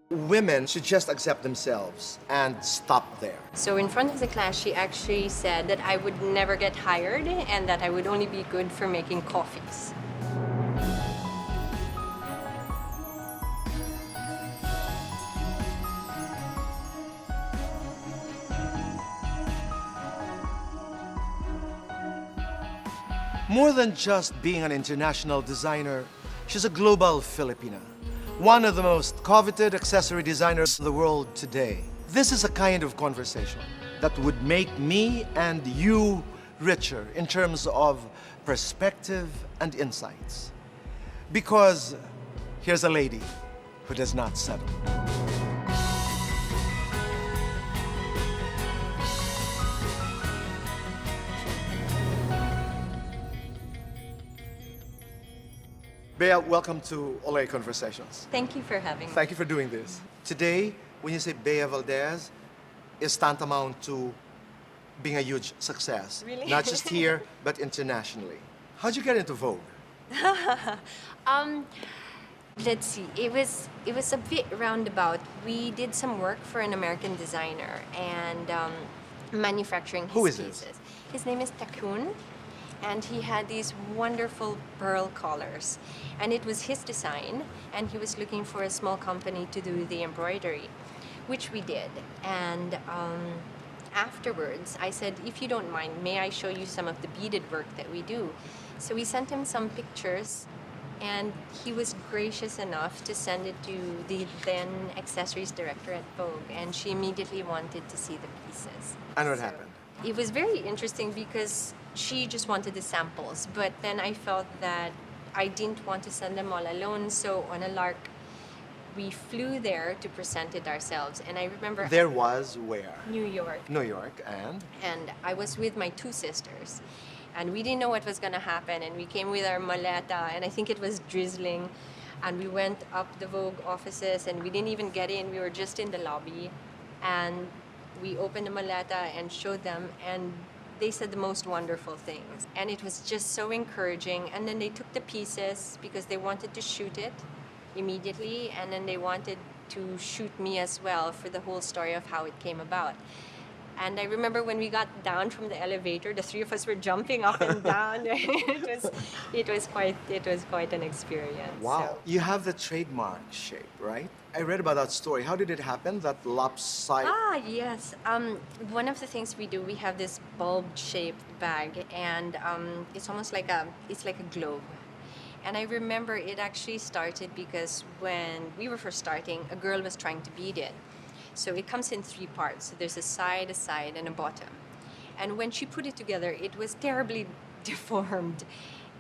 Women should just accept themselves and stop there. So in front of the class, she actually said that I would never get hired and that I would only be good for making coffees. More than just being an international designer, she's a global Filipina, one of the most coveted accessory designers in the world today. This is a kind of conversation that would make me and you richer in terms of perspective and insights. Because here's a lady who does not settle. Bea, welcome to Olay Conversations. Thank you for having me. Thank you for doing this. Today, when you say Bea Valdes, is tantamount to being a huge success. Really? Not just here, but internationally. How'd you get into Vogue? Let's see. It was a bit roundabout. We did some work for an American designer and manufacturing his Who is pieces. this? His name is Takun, and he had these wonderful pearl collars, and it was his design. And he was looking for a small company to do the embroidery, which we did. And afterwards, I said, if you don't mind, may I show you some of the beaded work that we do? So we sent him some pictures, and he was gracious enough to send it to the then accessories director at Vogue, and she immediately wanted to see the pieces. And what happened? It was very interesting because she just wanted the samples, but then I felt that I didn't want to send them all alone, so on a lark, we flew there to present it ourselves. And I remember There was where? New York, New York, and? and I was with my two sisters, and we didn't know what was going to happen, and we came with our maleta, and I think it was drizzling, and we went up the Vogue offices, and we didn't even get in. We were just in the lobby, and we opened the maleta and showed them, and they said the most wonderful things, and it was just so encouraging. And then they took the pieces because they wanted to shoot it immediately, and then they wanted to shoot me as well for the whole story of how it came about. And I remember when we got down from the elevator, the three of us were jumping up and down. it was quite an experience. Wow. So. You have the trademark shape, right? I read about that story. How did it happen? That lopsided. Ah, yes. One of the things we do, we have this bulb-shaped bag, and it's almost like a globe. And I remember it actually started because when we were first starting, a girl was trying to bead it. So it comes in three parts. So there's a side, and a bottom. And when she put it together, it was terribly deformed.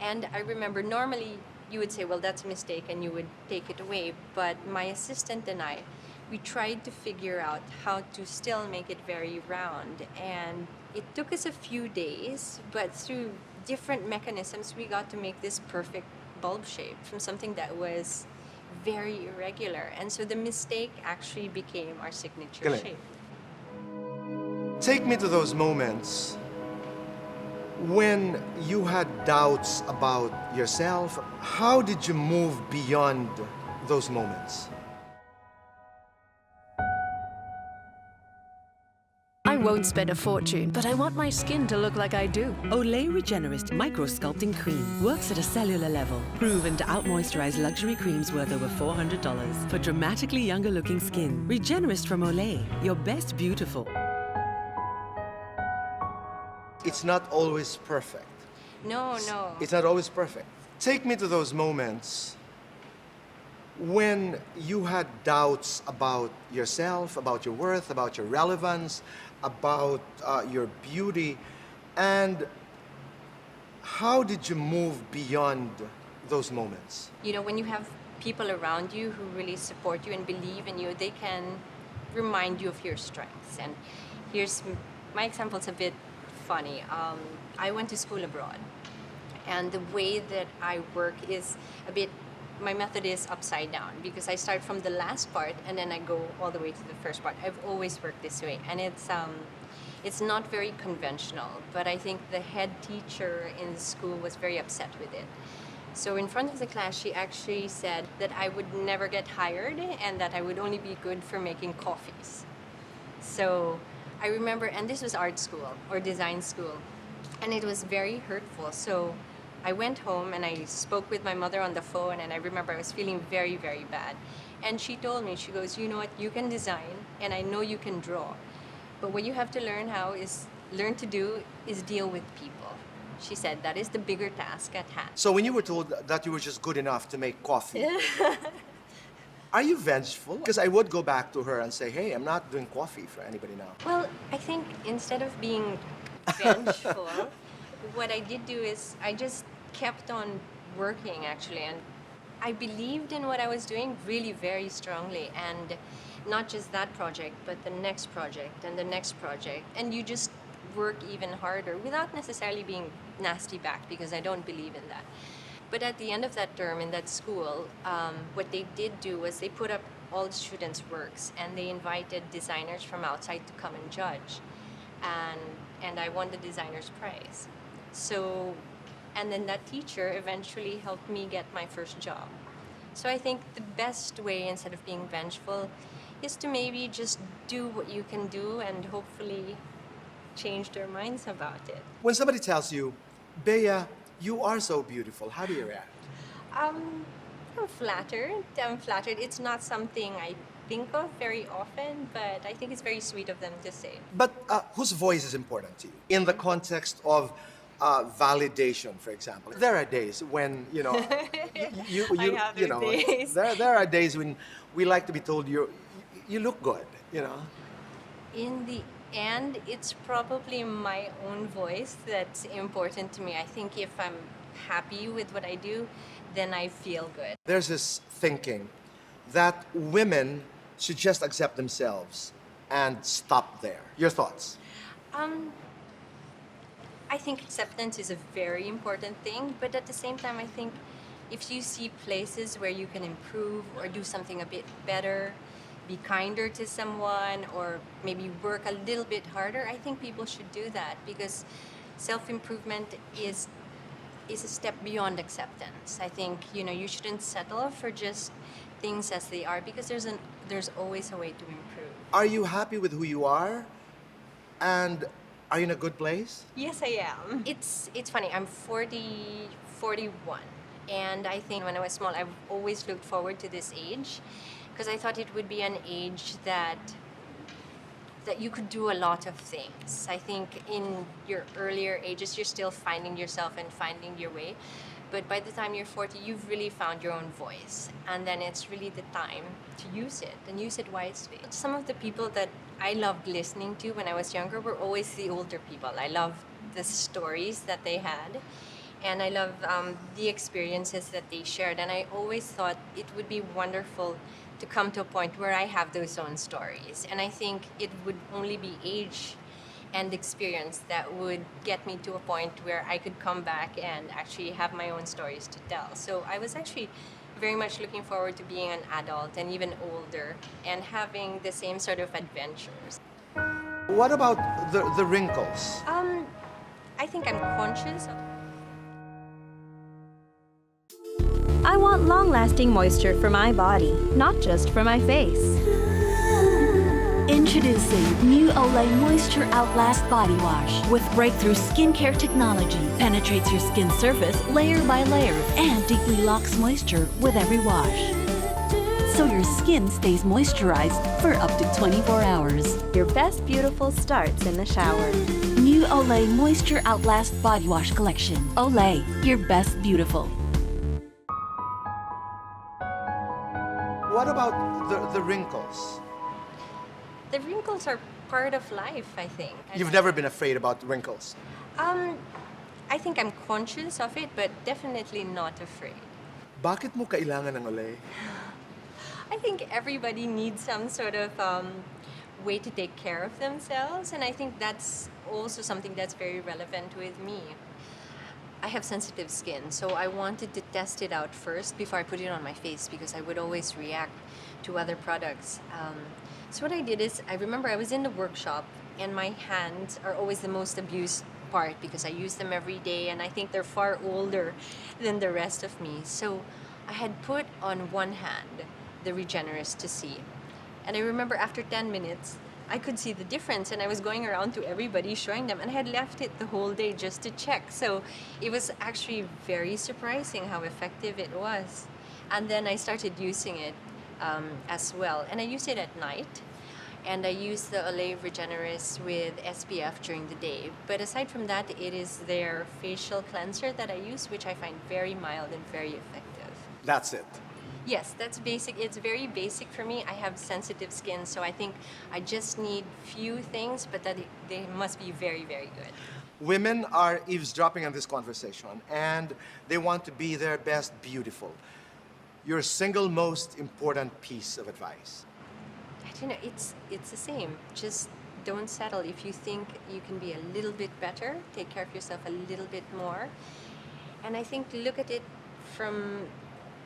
And I remember normally you would say, well, that's a mistake, and you would take it away. But my assistant and I, we tried to figure out how to still make it very round. And it took us a few days, but through different mechanisms, we got to make this perfect bulb shape from something that was very irregular. And so the mistake actually became our signature Galing. shape. Take me to those moments when you had doubts about yourself. How did you move beyond those moments? I won't spend a fortune, but I want my skin to look like I do. Olay Regenerist Microsculpting Cream works at a cellular level, proven to out-moisturize luxury creams worth over $400 for dramatically younger-looking skin. Regenerist from Olay, your best beautiful. It's not always perfect. No. It's not always perfect. Take me to those moments when you had doubts about yourself, about your worth, about your relevance, about your beauty, and how did you move beyond those moments? You know, when you have people around you who really support you and believe in you, they can remind you of your strengths. And here's my example. It's a bit funny. I went to school abroad, and the way that I work is a bit, my method is upside down, because I start from the last part and then I go all the way to the first part. I've always worked this way, and it's not very conventional, but I think the head teacher in the school was very upset with it. So in front of the class, she actually said that I would never get hired and that I would only be good for making coffees. So I remember, and this was art school or design school, and it was very hurtful. So I went home and I spoke with my mother on the phone, and I remember I was feeling very, very bad. And she told me, she goes, you know what, you can design and I know you can draw, but what you have to learn to do is deal with people. She said that is the bigger task at hand. So when you were told that you were just good enough to make coffee, are you vengeful? Because I would go back to her and say, hey, I'm not doing coffee for anybody now. Well, I think instead of being vengeful, what I did do is I just kept on working actually, and I believed in what I was doing really very strongly, and not just that project, but the next project and the next project, and you just work even harder without necessarily being nasty back, because I don't believe in that. But at the end of that term in that school, what they did do was they put up all the students' works and they invited designers from outside to come and judge, and I won the designer's prize. So, and then that teacher eventually helped me get my first job. So I think the best way, instead of being vengeful, is to maybe just do what you can do and hopefully change their minds about it. When somebody tells you, Bea, you are so beautiful, how do you react? I'm flattered. I'm flattered. It's not something I think of very often, but I think it's very sweet of them to say. But whose voice is important to you? In the context of validation, for example. There are days when, you know, I have those days. There are days when we like to be told you look good, you know. In the end, it's probably my own voice that's important to me. I think if I'm happy with what I do, then I feel good. There's this thinking that women should just accept themselves and stop there. Your thoughts? I think acceptance is a very important thing, but at the same time, I think if you see places where you can improve or do something a bit better, be kinder to someone, or maybe work a little bit harder, I think people should do that, because self-improvement is a step beyond acceptance. I think, you know, you shouldn't settle for just things as they are, because there's always a way to improve. Are you happy with who you are? And are you in a good place? Yes, I am. It's funny. I'm 41, and I think when I was small, I've always looked forward to this age, because I thought it would be an age that you could do a lot of things. I think in your earlier ages, you're still finding yourself and finding your way. But by the time you're 40, you've really found your own voice. And then it's really the time to use it, and use it wisely. Some of the people that I loved listening to when I was younger were always the older people. I loved the stories that they had, and I love the experiences that they shared. And I always thought it would be wonderful to come to a point where I have those own stories. And I think it would only be age and experience that would get me to a point where I could come back and actually have my own stories to tell. So I was actually very much looking forward to being an adult and even older and having the same sort of adventures. What about the wrinkles? I think I'm conscious of. I want long-lasting moisture for my body, not just for my face. Introducing new Olay Moisture Outlast Body Wash with breakthrough skincare technology. Penetrates your skin surface layer by layer and deeply locks moisture with every wash. So your skin stays moisturized for up to 24 hours. Your best beautiful starts in the shower. New Olay Moisture Outlast Body Wash Collection. Olay, your best beautiful. What about the wrinkles? The wrinkles are part of life, I think. You've never been afraid about wrinkles? I think I'm conscious of it, but definitely not afraid. Bakit mo kailangan ng Olay? I think everybody needs some sort of way to take care of themselves, and I think that's also something that's very relevant with me. I have sensitive skin, so I wanted to test it out first before I put it on my face, because I would always react to other products. So what I did is, I remember I was in the workshop, and my hands are always the most abused apart because I use them every day, and I think they're far older than the rest of me. So I had put on one hand the Regenerist to see. And I remember after 10 minutes, I could see the difference, and I was going around to everybody showing them, and I had left it the whole day just to check. So it was actually very surprising how effective it was. And then I started using it as well. And I use it at night. And I use the Olay Regenerist with SPF during the day. But aside from that, it is their facial cleanser that I use, which I find very mild and very effective. That's it. Yes, that's basic. It's very basic for me. I have sensitive skin, so I think I just need few things, but that they must be very, very good. Women are eavesdropping on this conversation, and they want to be their best beautiful. Your single most important piece of advice? I don't know, it's the same. Just don't settle. If you think you can be a little bit better, take care of yourself a little bit more. And I think look at it from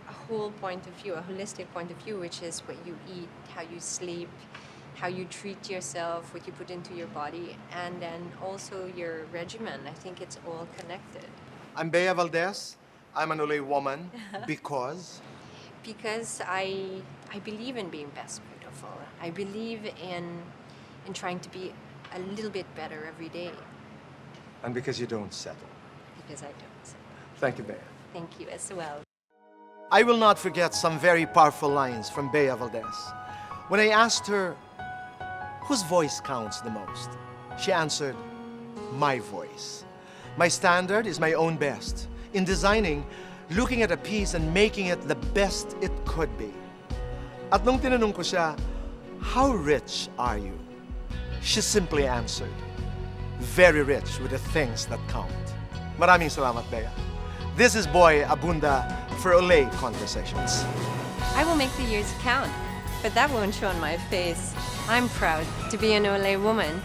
a whole point of view, a holistic point of view, which is what you eat, how you sleep, how you treat yourself, what you put into your body, and then also your regimen. I think it's all connected. I'm Bea Valdes. I'm an Olay woman because I believe in being best beautiful. I believe in trying to be a little bit better every day. And because you don't settle. Because I don't. Thank you, Bea. Thank you as well. I will not forget some very powerful lines from Bea Valdes. When I asked her, whose voice counts the most? She answered, my voice. My standard is my own best. In designing, looking at a piece and making it the best it could be. At nung tinanong ko siya, how rich are you? She simply answered, very rich with the things that count. Maraming salamat, Bea. This is Boy Abunda for Olay Conversations. I will make the years count, but that won't show on my face. I'm proud to be an Olay woman.